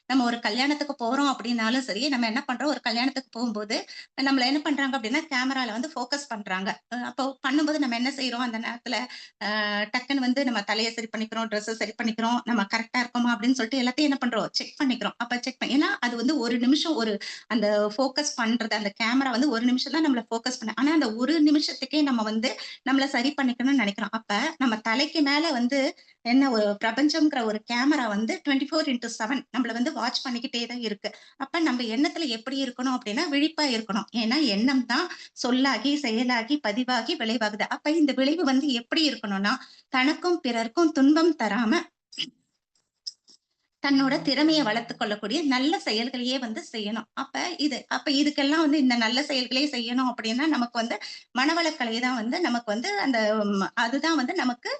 நம்ம ஒரு கல்யாணத்துக்கு போறோம் அப்படின்னாலும் சரி, நம்ம என்ன பண்றோம், ஒரு கல்யாணத்துக்கு போகும்போது, நம்மள என்ன பண்றாங்க அப்படின்னா, கேமரால வந்து ஃபோக்கஸ் பண்றாங்க. அப்போ பண்ணும்போது நம்ம என்ன செய்றோம், அந்த நேரத்துல டக்குன்னு வந்து நம்ம தலைய சரி பண்ணிக்கிறோம், ட்ரெஸ்ஸ சரி பண்ணிக்கிறோம். நம்ம கரெக்ட்டா இருக்கோமா அப்படின்னு சொல்லிட்டு எல்லாத்தையும் என்ன பண்றோம், செக் பண்ணிக்கிறோம். அப்ப செக் பண்ணி ஏன்னா அது வந்து 1 நிமிஷம் அந்த ஃபோக்கஸ் பண்றது, அந்த கேமரா வந்து 1 நிமிஷம் தான் நம்மள ஃபோக்கஸ் பண்ண ஆனா அந்த 1 நிமிஷத்துக்கே நம்ம வந்து நம்மள சரி பண்ணிக்கணும்னு நெனைக்கிறோம். அப்ப நம்ம தலைக்கு மேல வந்து என்ன ஒரு பிரபஞ்சம்ங்கிற ஒரு கேமரா வந்து 24/7 நம்மள வந்து வாட்ச் பண்ணிக்கிட்டே தான் இருக்கு. அப்ப நம்ம எண்ணத்துல எப்படி இருக்கணும் அப்படின்னா, விழிப்பா இருக்கணும். ஏன்னா எண்ணம் தான் சொல்லாகி, செயலாகி, பதிவாகி, விளைவாகுது. அப்ப இந்த விளைவு வந்து எப்படி இருக்கணும்னா, தனக்கும் பிறருக்கும் துன்பம் தராம தன்னோட திறமைய வளர்த்துக் கொள்ளக்கூடிய நல்ல செயல்களையே வந்து செய்யணும். அப்ப இதுக்கெல்லாம் வந்து இந்த நல்ல செயல்களே செய்யணும் அப்படின்னா, நமக்கு வந்து மனவளக்கலை தான் வந்து நமக்கு வந்து அதுதான் வந்து நமக்கு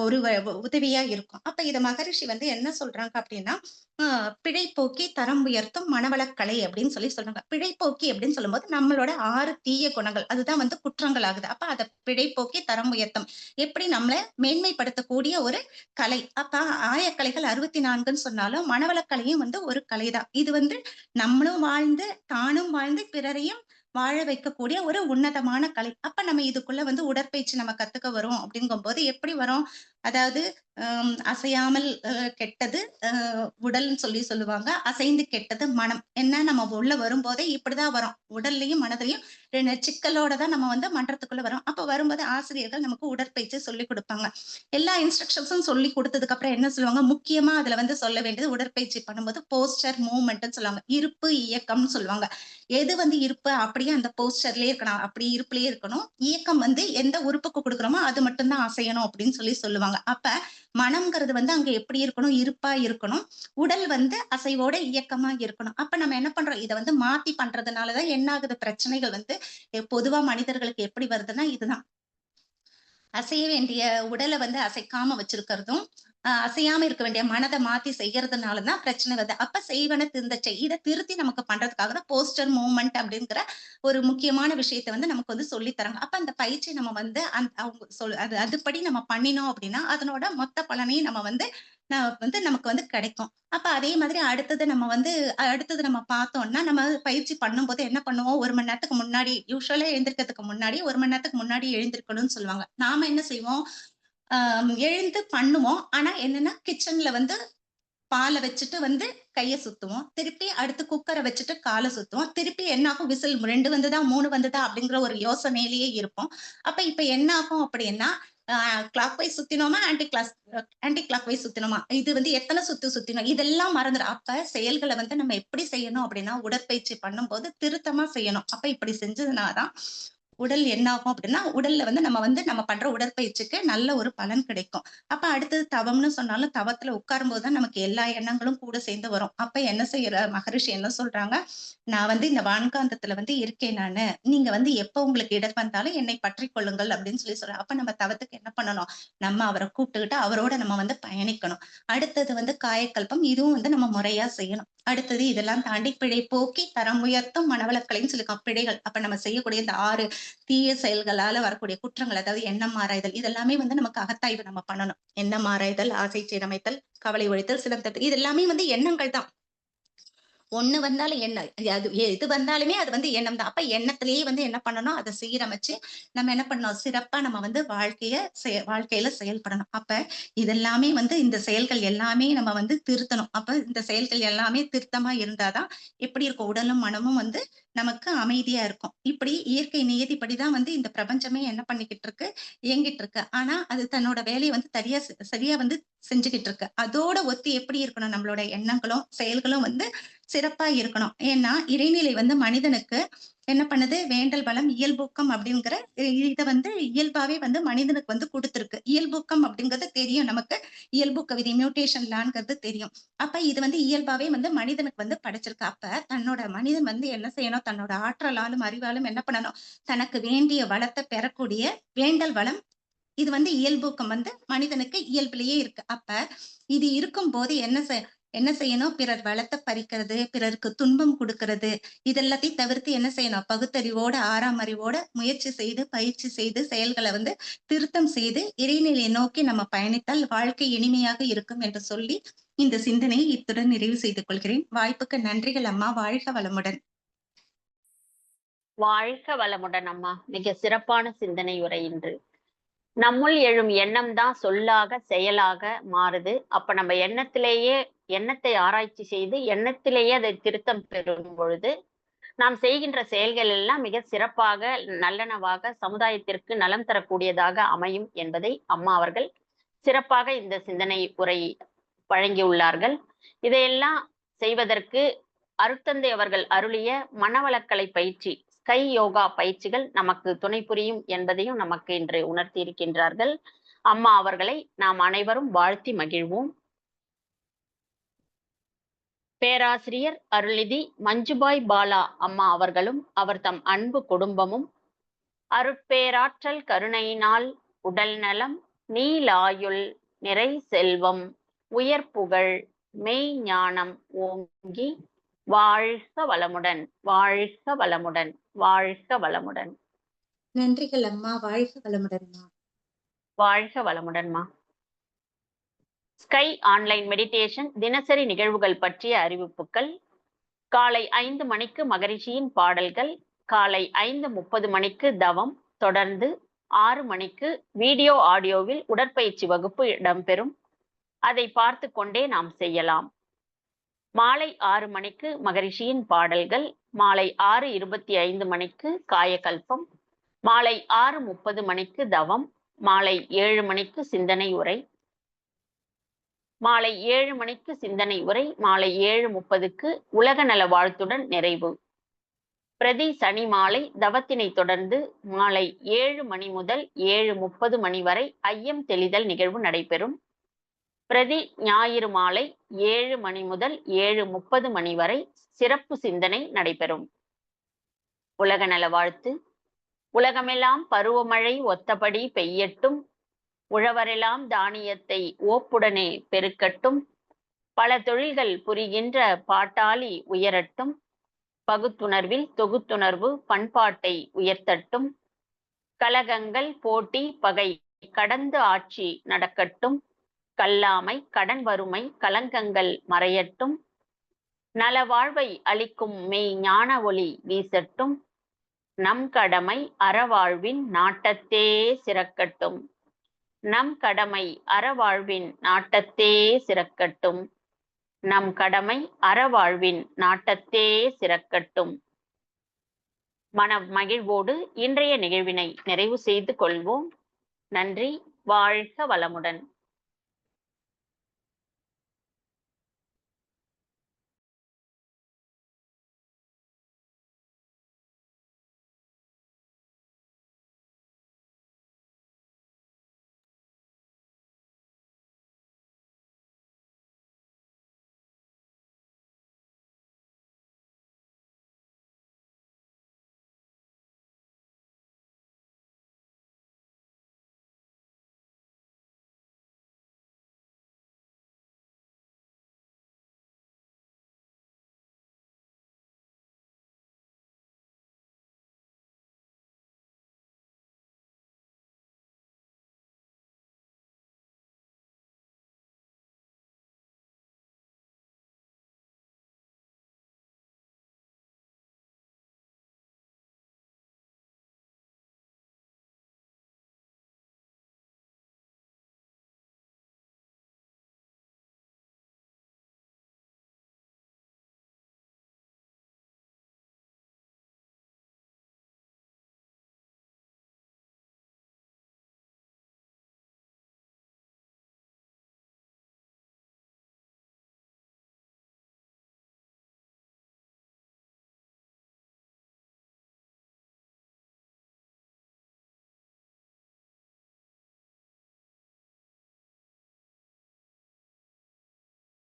ஒரு உதவியா இருக்கும். அப்ப இத மகரிஷி வந்து என்ன சொல்றாங்க அப்படின்னா, அ "பிழை போக்கி தரம் உயர்த்தும் மனவளக்கலை" அப்படின்னு சொல்லி சொல்றாங்க. பிழை போக்கி அப்படின்னு சொல்லும்போது, நம்மளோட 6 தீய குணங்கள். அதுதான் வந்து குற்றங்கள் ஆகுது. அப்ப அத பிழை போக்கி தரம் உயர்த்தும். எப்படி நம்மள மேன்மைப்படுத்தக்கூடிய ஒரு கலை. அப்ப ஆயக்கலைகள் 64ன்னு சொன்னாலும், மனவளக்கலையும் வந்து ஒரு கலைதான். இது வந்து நம்மளும் வாழ்ந்து, தானும் வாழ்ந்து, பிறரையும் வாழ வைக்கக்கூடிய ஒரு உன்னதமான கலை. அப்ப நம்ம இதுக்குள்ள வந்து உடற்பயிற்சி நம்ம கத்துக்க வரோம் அப்படிங்கும்போது எப்படி வரும்? அதாவது அசையாமல் கெட்டது உடல்ன்னு சொல்லி சொல்லுவாங்க. அசைந்து கெட்டது மனம். என்ன நம்ம உள்ள வரும்போதே இப்படிதான் வரும். உடல்லயும், மனதிலயும் 2 சிக்கலோட தான் நம்ம வந்து மன்றத்துக்குள்ள வரோம். அப்ப வரும்போது ஆசிரியர்கள் நமக்கு உடற்பயிற்சி சொல்லிக் குடுப்பாங்க. எல்லா இன்ஸ்ட்ரக்ஷன்ஸும் சொல்லிக் குடுத்ததுக்கு அப்புறம் என்ன சொல்லுவாங்க, முக்கியமா அதுல வந்து சொல்ல வேண்டியது உடற்பயிற்சி பண்ணும்போது போஸ்டர், மூவ்மெண்ட்ன்னு சொல்லுவாங்க. இருப்பு, இயக்கம்னு சொல்லுவாங்க. எது வந்து இருப்பு, அப்படியே அந்த போஸ்டர்லயே இருக்கணும். அப்படி இருப்புலயே இருக்கணும். இயக்கம் வந்து எந்த உறுப்புக்கு குடுக்குறோமோ, அது மட்டும் தான் அசையணும் அப்படின்னு சொல்லி சொல்லுவாங்க. அப்ப மனம்ங்கிறது வந்து அங்க எப்படி இருக்கணும்? இருப்பா இருக்கணும். உடல் வந்து அசைவோட இயக்கமா இருக்கணும். அப்ப நம்ம என்ன பண்றோம்? இத வந்து மாத்தி பண்றதுனால தான் என்ன ஆகுது? பிரச்சனைகள் வந்து பொதுவா மனிதர்களுக்கு எப்படி வருதுன்னா இதுதான். அசைய வேண்டிய உடல வந்து அசைக்காம வச்சிருக்கிறதும், அசையாம இருக்க வேண்டிய மனத மாத்தி செய்யறதுனால தான் பிரச்சனை வருது. அப்ப செய்வன திருந்தச் செய். இத திருத்தி நமக்கு பண்றதுக்காக தான் போஸ்டர் மூவ்மெண்ட் அப்படிங்கிற ஒரு முக்கியமான விஷயத்த வந்து நமக்கு வந்து சொல்லி தராங்க. அப்ப அந்த பயிற்சி நம்ம வந்து அவங்க அதுபடி நம்ம பண்ணினோம் அப்படின்னா, அதனோட மொத்த பலனையும் நம்ம வந்து நமக்கு வந்து கிடைக்கும். அப்ப அதே மாதிரி அடுத்தது நம்ம பார்த்தோம்னா, நம்ம பயிற்சி பண்ணும்போது என்ன பண்ணுவோம், 1 மணி நேரத்துக்கு முன்னாடி யூசுவலா எழுந்திரிக்கிறதுக்கு முன்னாடி 1 மணி நேரத்துக்கு முன்னாடி எழுந்திரிக்கணும்னு சொல்லுவாங்க. நாம என்ன செய்வோம், அ எழுந்து பண்ணுவோம். ஆனா என்னன்னா, கிச்சன்ல வந்து பால வச்சுட்டு வந்து கைய சுத்துவோம். திருப்பி அடுத்து குக்கர வச்சுட்டு கால சுத்துவோம். திருப்பி என்ன ஆகும் விசில் 2 வந்துதா, 3 வந்துதா அப்படிங்கிற ஒரு யோசனையிலேயே இருப்போம். அப்ப இப்ப என்ன ஆகும் அப்படின்னா, அ கிளாக் வைஸ் சுத்தினோமா, ஆன்டி கிளாக் வைஸ் சுத்தினோமா, இது வந்து எத்தன சுத்து சுத்தினோம், இதெல்லாம் மறந்துரும். அப்ப செயல்கள வந்து நம்ம எப்படி செய்யணும் அப்படின்னா, உடற்பயிற்சி பண்ணும்போது திருத்தமா செய்யணும். அப்ப இப்படி செஞ்சதுனா தான் உடல் என்ன ஆகும் அப்படின்னா, உடல்ல வந்து நம்ம பண்ற உடற்பயிற்சிக்கு நல்ல ஒரு பலன் கிடைக்கும். அப்ப அடுத்தது தவம்னு சொன்னாலும், தவத்துல உட்காரும்போது தான் நமக்கு எல்லா எண்ணங்களும் கூட சேர்ந்து வரும். அப்ப என்ன செய்யற மகரிஷி என்ன சொல்றாங்க, "நான் வந்து இந்த வான்காந்தத்துல வந்து இருக்கேன் நானு. நீங்க வந்து எப்ப உங்களுக்கு இடர் வந்தாலும் என்னை பற்றிக் கொள்ளுங்கள்" அப்படின்னு சொல்லி சொல்றாங்க. அப்ப நம்ம தவத்துக்கு என்ன பண்ணணும்? நம்ம அவர கூப்பிட்டுக்கிட்டு அவரோட நம்ம வந்து பயணிக்கணும். அடுத்தது வந்து காயக்கல்பம். இதுவும் வந்து நம்ம முறையா செய்யணும். அடுத்தது இதெல்லாம் தாண்டி பிழை போக்கி தரம் உயர்த்தும் மனவளக்கலைன்னு சொல்லியிருக்கான். பிழைகள். அப்ப நம்ம செய்யக்கூடிய இந்த 6 தீய செயல்களால வரக்கூடிய குற்றங்கள், அதாவது எண்ணம் ஆராய்தல், இதெல்லாமே வந்து நமக்கு அகத்தாய்வு நம்ம பண்ணணும். எண்ணம் ஆராய்தல், ஆசை சீரமைத்தல், கவலை ஒழித்தல், சினம் தட்டு இது எல்லாமே வந்து எண்ணங்கள் தான். ஒண்ணு வந்தாலும் எண்ணம். அது எது வந்தாலுமே அது வந்து எண்ணம் தான். அப்ப எண்ணத்திலேயே வந்து என்ன பண்ணணும், அத சீரமைச்சு, நம்ம என்ன பண்ணணும், சிறப்பா நம்ம வந்து வாழ்க்கையில செயல்படணும். அப்ப இதெல்லாமே வந்து இந்த செயல்கள் எல்லாமே நம்ம வந்து திருத்தணும். அப்ப இந்த செயல்கள் எல்லாமே திருத்தமா இருந்தா தான் எப்படி இருக்கும், உடலும், மனமும் வந்து நமக்கு அமைதியா இருக்கும். இப்படி இயற்கை நியதிப்படி தான் வந்து இந்த பிரபஞ்சமே என்ன பண்ணிக்கிட்டு இருக்கு, இயங்கிட்டு இருக்கு. ஆனா, அது தன்னோட வேலைய வந்து சரியா வந்து செஞ்சுகிட்டு இருக்கு. அதோட ஒத்து எப்படி இருக்கணும், நம்மளோட எண்ணங்களும், செயல்களும் வந்து சிறப்பா இருக்கணும். ஏன்னா, இறைநிலை வந்து மனிதனுக்கு என்ன பண்ணுது, வேண்டல் வளம் இயல்பூக்கம் அப்படிங்கிற இத வந்து இயல்பாவே வந்து மனிதனுக்கு வந்து குடுத்திருக்கு. இயல்பூக்கம் அப்படிங்கிறது தெரியும் நமக்கு. இயல்பூக்க விதி மியூட்டேஷன் லாங்கிறது தெரியும். அப்ப இது வந்து இயல்பாவே வந்து மனிதனுக்கு வந்து படைச்சிருக்கு. அப்ப தன்னோட மனிதன் வந்து என்ன செய்யணும், தன்னோட ஆற்றலாலும், அறிவாலும் என்ன பண்ணணும், தனக்கு வேண்டிய வளத்த பெறக்கூடிய வேண்டல் வளம் இது வந்து இயல்பூக்கம் வந்து மனிதனுக்கு இயல்பிலேயே இருக்கு. அப்ப இது இருக்கும்போது என்ன செய்யணும்? பிறர் வளத்த பறிக்கிறது, பிறருக்கு துன்பம் குடுக்கிறது, இது எல்லாத்தையும் தவிர்த்து என்ன செய்யணும்? பகுத்தறிவோட, ஆறாம் அறிவோட முயற்சி செய்து, பயிற்சி செய்து, செயல்கள வந்து திருத்தம் செய்து, இறைநிலையை நோக்கி நம்ம பயணித்தால் வாழ்க்கை இனிமையாக இருக்கும் என்று சொல்லி, இந்த சிந்தனையை இத்துடன் நிறைவு செய்து கொள்கிறேன். வாய்ப்புக்கு நன்றிகள் அம்மா. வாழ்க வளமுடன். வாழ்க வளமுடன் அம்மா. மிக சிறப்பான சிந்தனை உரை இன்று. நம்முள் எழும் எண்ணம் தான் சொல்லாக, செயலாக மாறுது. அப்ப நம்ம எண்ணத்தை ஆராய்ச்சி செய்து, எண்ணத்திலேயே அதை திருத்தம் பெறும் பொழுது, நாம் செய்கின்ற செயல்கள் எல்லாம் மிக சிறப்பாக, நல்லனவாக, சமுதாயத்திற்கு நலம் தரக்கூடியதாக அமையும் என்பதை அம்மா அவர்கள் சிறப்பாக இந்த சிந்தனை உரை வழங்கியுள்ளார்கள். இதையெல்லாம் செய்வதற்கு அருட்தந்தை அவர்கள் அருளிய மனவளக்கலை பயிற்சி, ஸ்கை யோகா பயிற்சிகள் நமக்கு துணை புரியும் என்பதையும் நமக்கு இன்று உணர்த்தி இருக்கின்றார்கள். அம்மா அவர்களை நாம் அனைவரும் வாழ்த்தி மகிழ்வோம். பேராசிரியர் அருள்நிதி மஞ்சுபாய் பாலா அம்மா அவர்களும் அவர் தம் அன்பு குடும்பமும் அருட்பேராற்றல் கருணையினால் உடல் நலம், நீளாயுள், நிறை செல்வம், உயர் புகழ், மெய் ஞானம் ஓங்கி வாழ்க வளமுடன், வாழ்க வளமுடன், வாழ்க வளமுடன். நன்றிகள் அம்மா. வாழ்க வளமுடன்மா. வாழ்க வளமுடன்மா. ஸ்கை ஆன்லைன் மெடிடேஷன் தினசரி நிகழ்வுகள் பற்றிய அறிவிப்புகள். காலை 5 மணிக்கு மகரிஷியின் பாடல்கள், காலை 5:30 மணிக்கு தவம், தொடர்ந்து 6 மணிக்கு வீடியோ ஆடியோவில் உடற்பயிற்சி வகுப்பு இடம்பெறும். அதை பார்த்து கொண்டே நாம் செய்யலாம். மாலை 6 மணிக்கு மகரிஷியின் பாடல்கள், மாலை 6:25 மணிக்கு காயகல்பம், மாலை 6:30 மணிக்கு தவம், மாலை 7 மணிக்கு சிந்தனை உரை, மாலை 7 மணிக்கு சிந்தனை உரை, மாலை 7:30க்கு உலக நல வாழ்த்துடன் நிறைவு. பிரதி சனி மாலை தவத்தினை தொடர்ந்து மாலை 7 மணி முதல் 7:30 மணி வரை ஐயம் தெளிதல் நிகழ்வு நடைபெறும். பிரதி ஞாயிறு மாலை 7 மணி முதல் 7:30 மணி வரை சிறப்பு சிந்தனை நடைபெறும். உலக நல வாழ்த்து. உலகமெல்லாம் பருவமழை ஒத்தபடி பெய்யட்டும், உழவரெல்லாம் தானியத்தை ஓப்புடனே பெருக்கட்டும், பல தொழில்கள் புரிகின்ற பாட்டாளி உயரட்டும், பகுத்துணர்வில் தொகுத்துணர்வு பண்பாட்டை உயர்த்தட்டும், கலகங்கள் போட்டி பகை கடந்து ஆட்சி நடக்கட்டும், கல்லாமை கடன் வறுமை கலங்கங்கள் மறையட்டும், நலவாழ்வை அளிக்கும் மெய் ஞான ஒளி வீசட்டும், நம் கடமை அறவாழ்வின் நாட்டத்தே சிறக்கட்டும், நம் கடமை அறவாழ்வின் நாட்டத்தே சிறக்கட்டும், நம் கடமை அறவாழ்வின் நாட்டத்தே சிறக்கட்டும். மன மகிழ்வோடு இன்றைய நிகழ்வினை நிறைவு செய்து கொள்வோம். நன்றி. வாழ்க வளமுடன்.